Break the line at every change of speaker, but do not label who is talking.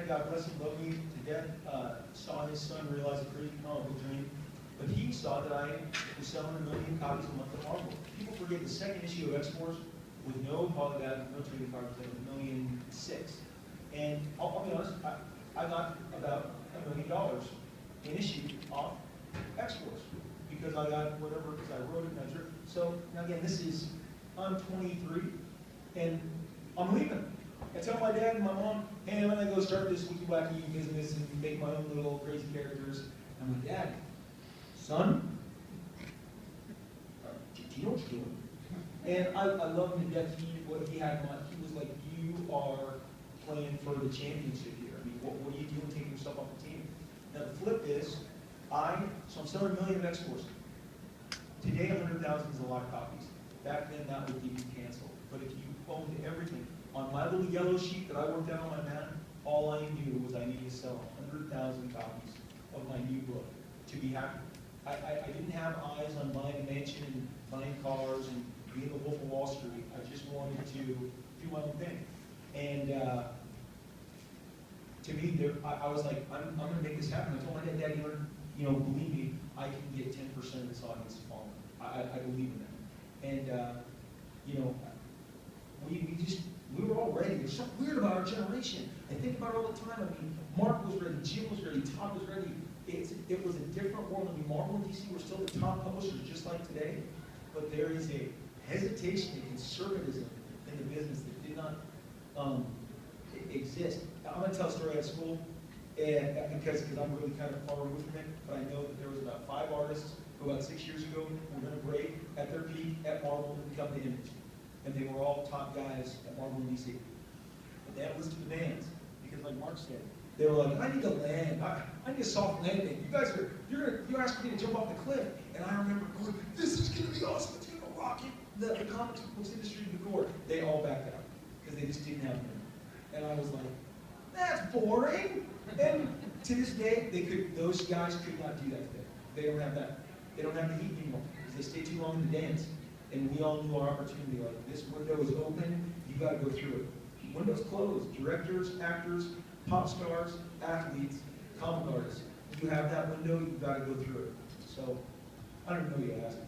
dad, God bless him, loved me to death, saw his son realize a pretty comical dream. But he saw that I was selling 1 million copies a month of Marvel. People forget the second issue of X-Force with no polygon, no trading cards, was 1.6 million. And I'll be honest, I got about $1 million in issue off X-Force because I got whatever, because I wrote it and I drew. So now again, I'm 23 and I'm leaving. I tell my dad and my mom, hey, I'm gonna go start this wiki wacky business and make my own little crazy characters. And I'm like, Dad, son, do you know what you're doing? And I love him to death. What he had in mind, he was like, you are playing for the championship here. I mean, what are you doing taking yourself off the team? Now the flip is, so I'm selling 1 million of X-Force. Today 100,000 is a lot of copies. Back then that would be canceled. But if you owned everything, on my little yellow sheet that I worked out on my map, all I knew was I needed to sell 100,000 copies of my new book to be happy. I didn't have eyes on buying a mansion and buying cars and being the Wolf of Wall Street. I just wanted to do my own thing. And to me, I was like, I'm going to make this happen. I told my dad, you know, believe me, I can get 10% of this audience to follow. I believe in that. And, you know, we were all ready. There's something weird about our generation. I think about it all the time. I mean, Mark was ready, Jim was ready, Todd was ready. It was a different world. I mean, Marvel and DC were still the top publishers just like today, but there is a hesitation and conservatism in the business that did not exist. Now, I'm going to tell a story at school, and because I'm really kind of far removed from it, but I know that there was about 5 artists who about 6 years ago were going to break at their peak at Marvel and become the Image. And they were all top guys at Marvel and DC. But they had to listen to the bands, because like Mark said, they were like, I need to land, I need a soft landing. You guys you're asking me to jump off the cliff. And I remember going, this is gonna be awesome, it's gonna rocket the comics books industry to the core. They all backed out, because they just didn't have money. And I was like, that's boring. And to this day, those guys could not do that today. They don't have that. They don't have the heat anymore, because they stay too long in the dance. And we all knew our opportunity, like this window is open, you gotta go through it. Window's closed. Directors, actors, pop stars, athletes, comic artists. You have that window, you gotta go through it. So, I don't know you asked.